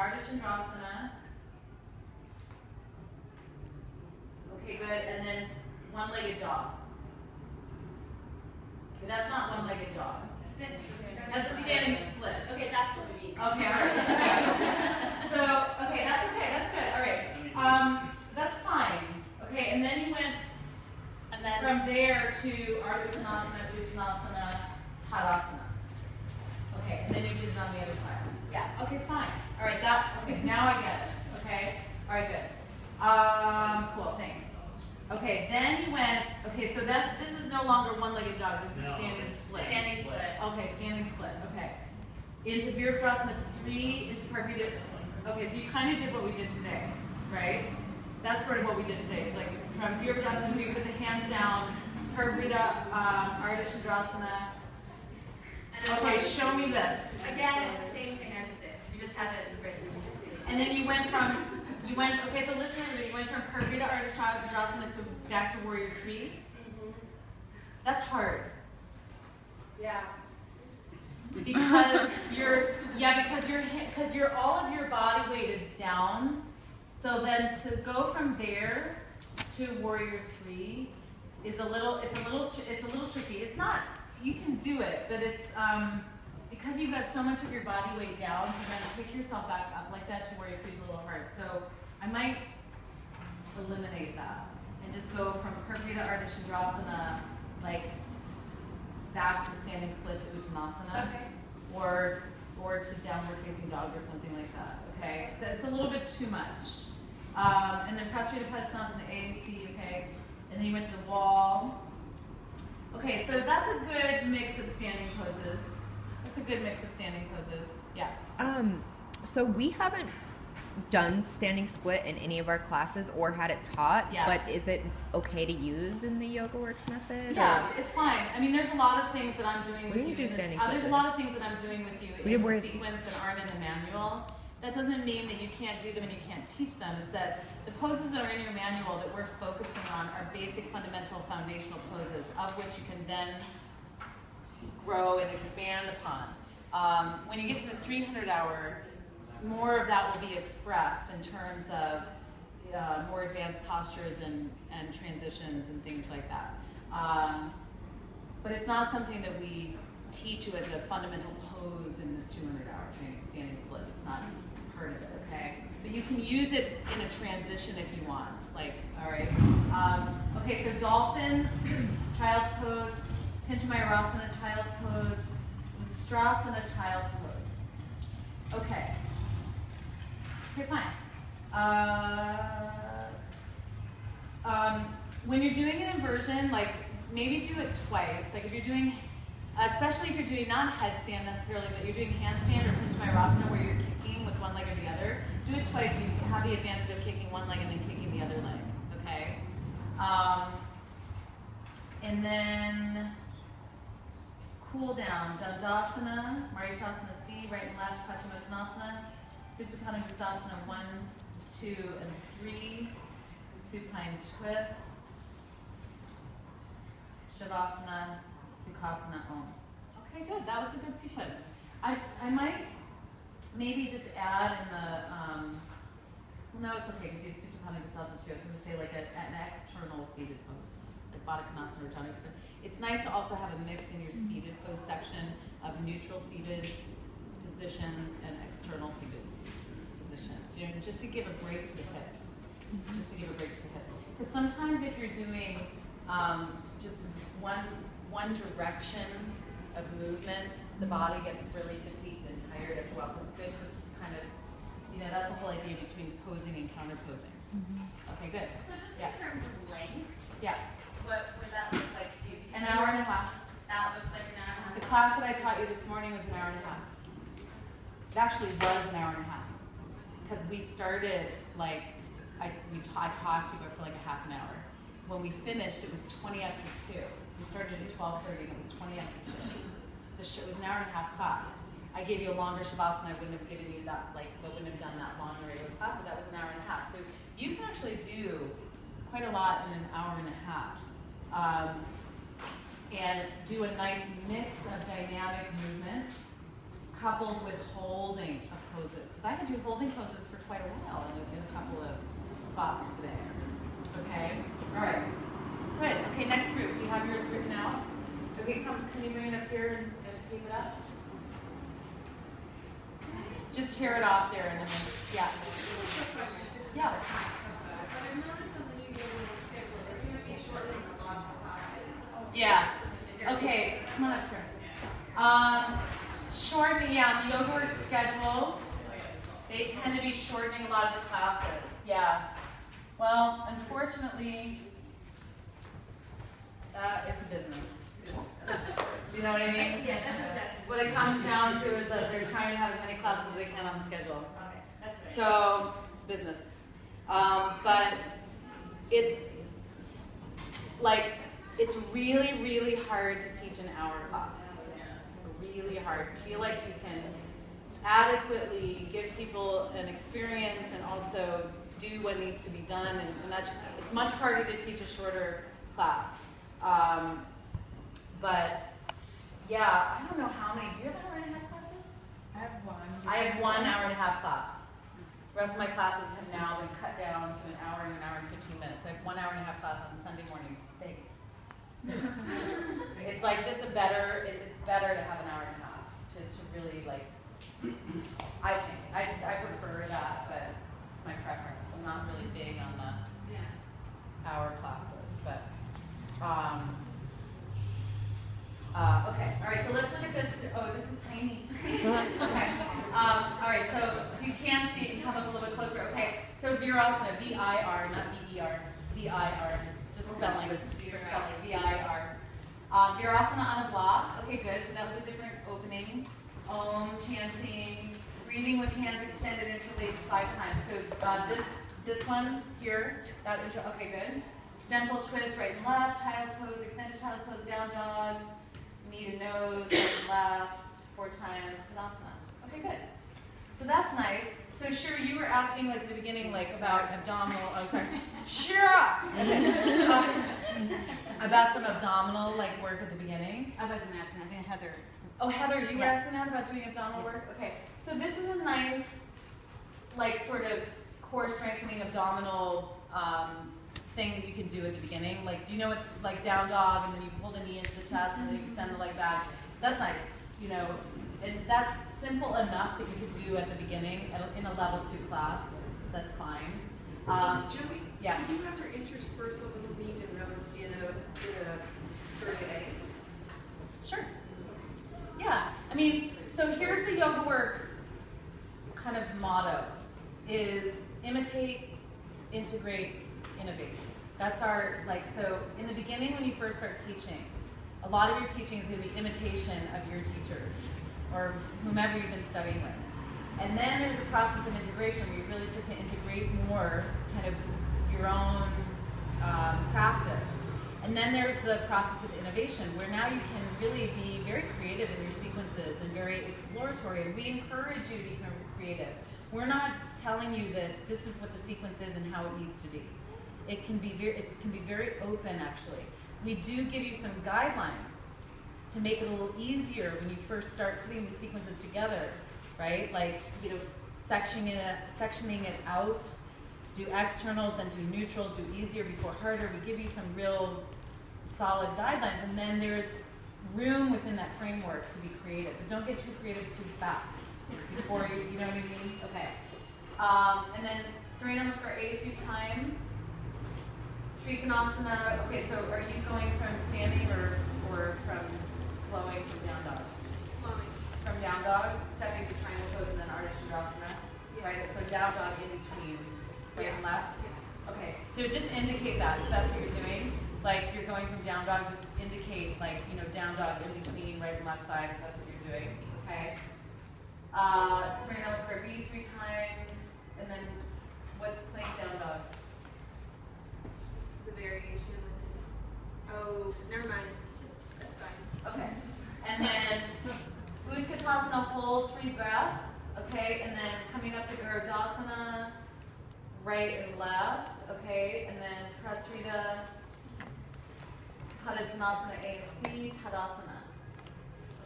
Ardha Chandrasana. Okay, good. And then one-legged dog. Okay, that's not one-legged dog. That's a standing split. Okay, that's what we mean. Okay, all right. So, okay, that's okay. That's good. All right. That's fine. Okay, and then you went from there to Ardha Uttanasana, Uttanasana, Tadasana. Okay, and then you did it on the other side. Yeah. Okay, fine. All right. Okay. Now I get it. Okay. All right. Good. Cool. Thanks. Okay. Then you went. Okay. So this is no longer one-legged dog. This is standing split. Standing split. Okay. Standing split. Okay. Into Virabhadrasana 3. Into Parvrita. Okay. So you kind of did what we did today, right? That's sort of what we did today. It's like from Virabhadrasana 3, put the hands down. Parvrita, Ardha Chandrasana. Okay, show me this. Again, it's the same thing I just did. You just have it written. And then you went, okay, so listen to me. You went from Parvrita Ardha Chandrasana to back to Warrior 3. That's hard. Yeah. Because because all of your body weight is down. So then to go from there to Warrior 3 is it's a little tricky. It's not. You can do it, but it's because you've got so much of your body weight down, to then pick yourself back up like that to Warrior 3 is a little hard. So I might eliminate that and just go from Parvrita Ardha Chandrasana, like back to standing split to Uttanasana, okay. or to downward facing dog or something like that. Okay, so it's a little bit too much. And then Prastrita Padasana, A and C. Okay, and then you went to the wall. Okay, so that's a good mix of standing poses. That's a good mix of standing poses. Yeah. So we haven't done standing split in any of our classes or had it taught, but is it okay to use in the YogaWorks method? Yeah, it's fine. I mean, there's a lot of things that I'm doing with you. There's a lot of things that I'm doing with you in the sequence that aren't in the manual. That doesn't mean that you can't do them and you can't teach them. It's that the poses that are in your manual that we're focusing on are basic, fundamental, foundational poses, of which you can then grow and expand upon. When you get to the 300-hour, more of that will be expressed in terms of more advanced postures and transitions and things like that. But it's not something that we teach you as a fundamental pose in this 200-hour training, standing split. It's not part of it, okay? But you can use it in a transition if you want, like, all right? Okay, so dolphin, child's pose, Pinchamayurasana, child's pose, Ustrasana, child's pose. Okay. Okay, fine. When you're doing an inversion, like, maybe do it twice. Like, if you're doing, especially if you're doing not headstand necessarily, but you're doing handstand or Pinchamayurasana where you're kicking with one leg or the other, do it twice. You have the advantage of kicking one leg and then kicking the other leg, okay? And then cool down. Dandasana, Marichyasana C, right and left, Paschimottanasana, Supta Gustasana 1, 2, and 3, supine twist, Shavasana, Sukhasana, Om. Okay, good. That was a good sequence. I might maybe just add in the, well, no, it's okay because you have Supta Gustasana too. I was going to say like an external seated pose, like Baddha Konasana or Janusana. It's nice to also have a mix in your seated pose section of neutral seated positions and external seated positions. You know, just to give a break to the hips. Just to give a break to the hips. Because sometimes if you're doing just one direction of movement, the body gets really fatigued and tired after a while. So it's good to just kind of, you know, that's the whole idea between posing and counter posing. Okay, good. So just in terms of length, what would that look like to you? An hour and a half. That looks like an hour and a half. The class that I taught you this morning was an hour and a half. It actually was an hour and a half. Because we started like, I talked to you for like a half an hour. When we finished, it was 20 after 2. We started at 12:30 and it was 20 after 2. It was an hour and a half class. I gave you a longer Shavasana. I wouldn't have given you that, like, I wouldn't have done that long regular class, but that was an hour and a half. So you can actually do quite a lot in an hour and a half. And do a nice mix of dynamic movement coupled with holding of poses. I had you holding poses for quite a while in a couple of spots today. Okay, all right, good. Okay, next group. Do you have yours written out? Okay, can you bring it up here and tape it up? Just tear it off there and then, yeah. Yeah. Yeah. Okay, come on up here. Shortening, yeah, the YogaWorks schedule, they tend to be shortening a lot of the classes. Yeah. Well, unfortunately, it's a business. Do you know what I mean? Yeah, that's what it comes down to is that they're trying to have as many classes as they can on the schedule. Okay, that's right. So, it's business. But it's like, it's really, really hard to teach an hour class. Really hard to feel like you can adequately give people an experience and also do what needs to be done, and that's, it's much harder to teach a shorter class. But yeah, I don't know how many. Do you have an hour and a half classes? I have one. I have 1 hour and a half class. The rest of my classes have now been cut down to an hour and 15 minutes. I have 1 hour and a half class on Sunday mornings. It's like just a better, it's better to have an hour and a half to really like, I prefer that, but it's my preference. I'm not really big on the hour classes, but, okay, all right, so let's look at this. Oh, this is tiny. Okay, all right, so if you can see, you can come up a little bit closer. Okay, so Virasana, V-I-R, not V-E-R, V-I-R, just spelling, for spelling, V-I-R. Virasana on a block. Okay, good, so that was a different opening. Om, chanting, breathing with hands extended, interlaced 5 times. So this one here, that intro, okay, good. Gentle twist, right and left, child's pose, extended child's pose, down dog, knee to nose, right and left, 4 times, Tadasana. Okay, good. So that's nice. So sure, you were asking like at the beginning, like about abdominal, oh sorry, sure! Okay. About some abdominal like work at the beginning. I wasn't asking, I think Heather. Oh, Heather, you were asking that about doing abdominal work? Okay, so this is a nice, like sort of core strengthening abdominal thing that you can do at the beginning. Like, do you know what, like down dog, and then you pull the knee into the chest, and then you extend the leg back? That's nice, you know, and that's simple enough that you could do at the beginning in a level 2 class. That's fine. Joey, yeah. Could you ever intersperse a little bead and rose in a survey? Sure. Yeah, I mean, so here's the YogaWorks kind of motto, is imitate, integrate, innovate. That's our, like, so in the beginning when you first start teaching, a lot of your teaching is going to be imitation of your teachers or whomever you've been studying with. And then there's a process of integration where you really start to integrate more kind of your own practice. And then there's the process of innovation where now you can really be very creative in your sequences and very exploratory. And we encourage you to become creative. We're not telling you that this is what the sequence is and how it needs to be. It can be very open actually. We do give you some guidelines to make it a little easier when you first start putting the sequences together, right? Like, you know, sectioning it out, do externals, then do neutrals, do easier before harder. We give you some real solid guidelines, and then there's room within that framework to be creative. But don't get too creative too fast before you know what I mean? Okay. And then Surya Namaskar 8 a few times. Trikonasana, okay, so are you going from standing or from flowing from down dog? Flowing. From down dog, stepping to triangle pose, and then Ardha Chandrasana, right? So down dog in between, right and left? Okay, so just indicate that, if that's what you're doing. Like, you're going from down dog, just indicate, like, you know, down dog in between, right and left side, if that's what you're doing, okay? Surya Namaskar B 3 times, and then what's plank down dog? The variation. Oh, never mind. That's fine. Okay. And then Utkatasana, hold 3 breaths. Okay. And then coming up to Garudasana, right and left. Okay. And then Prasrita, Padottanasana A and C, Tadasana.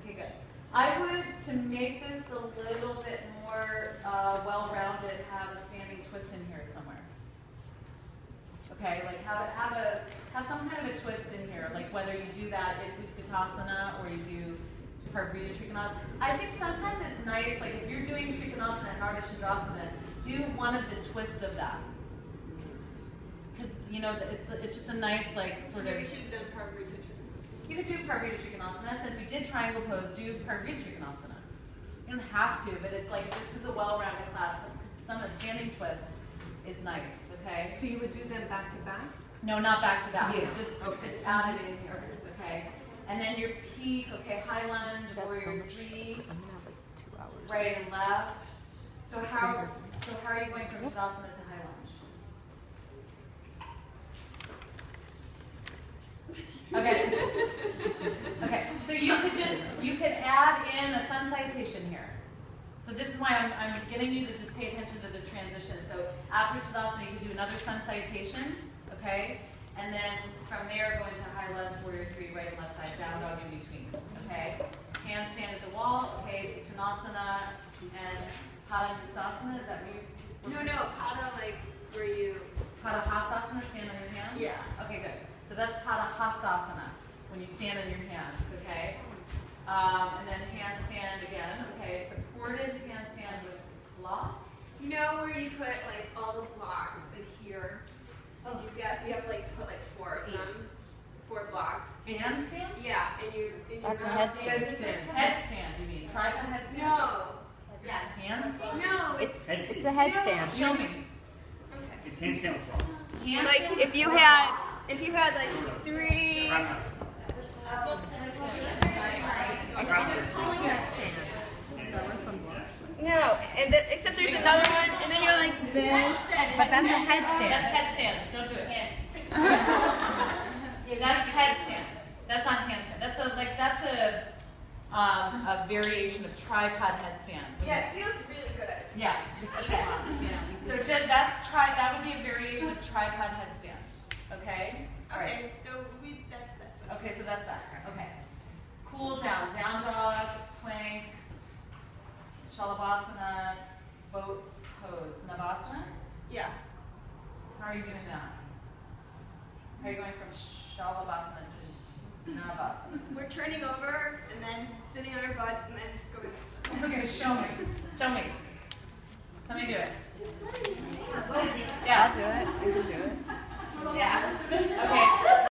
Okay, good. I would, to make this a little bit more well Okay, like have some kind of a twist in here, like whether you do that in Utkatasana or you do Parivrtta Trikonasana. I think sometimes it's nice, like if you're doing Trikonasana and Ardha Chandrasana, do one of the twists of that. Because, you know, it's just a nice, like, sort of... We should have done Parivrtta Trikonasana. You could do Parivrtta Trikonasana. Since you did triangle pose, do Parivrtta Trikonasana. You don't have to, but it's like, this is a well-rounded class. Some standing twist is nice, okay? So you would do them back to back? No, not back to back. Yeah. Just add it in here, okay? And then your peak, okay, high lunge, warrior three, I'm gonna have like 2 hours. right and left. So how are you going from Tadasana to high lunge? Okay. Okay. So you could add in a sun salutation here. So this is why I'm getting you to just pay attention to the transition. So after Tadasana, you can do another sun salutation, okay? And then from there, go into high lunge, warrior three, right and left side, down dog in between, okay? Handstand at the wall, okay? Uttanasana and Padangusthasana, is that what you? No, Pada, like where you. Padahastasana, stand on your hands? Yeah. Okay, good. So that's Padahastasana, when you stand on your hands, okay? And then handstand again, okay? Supported handstand with blocks. You know where you put like all the blocks like here, and you have to like put like 4 of them, 4 blocks. Handstand? Yeah, and you. That's a headstand. Headstand, you mean? Tripod headstand? No. Yes. Handstand? No. It's a headstand. Show me. Okay. It's handstand with blocks. Handstand? Like if you had like 3. No, and except there's another one, and then you're like this. But that's a headstand. That's headstand. Don't do it. That's headstand. That's not handstand. That's a variation of tripod headstand. Yeah, it feels really good. Yeah. Okay. So that would be a variation of tripod headstand. Okay. All right. Okay, so that's what. Okay, so that's that. Okay. Cool down. Down dog, plank, Shalabhasana, boat pose. Navasana? Yeah. How are you doing that? How are you going from Shalabhasana to Navasana? We're turning over and then sitting on our butts and then going. Okay, show me. Show me. Let me do it. I'll Yeah. do it. I can do it. Yeah. Okay.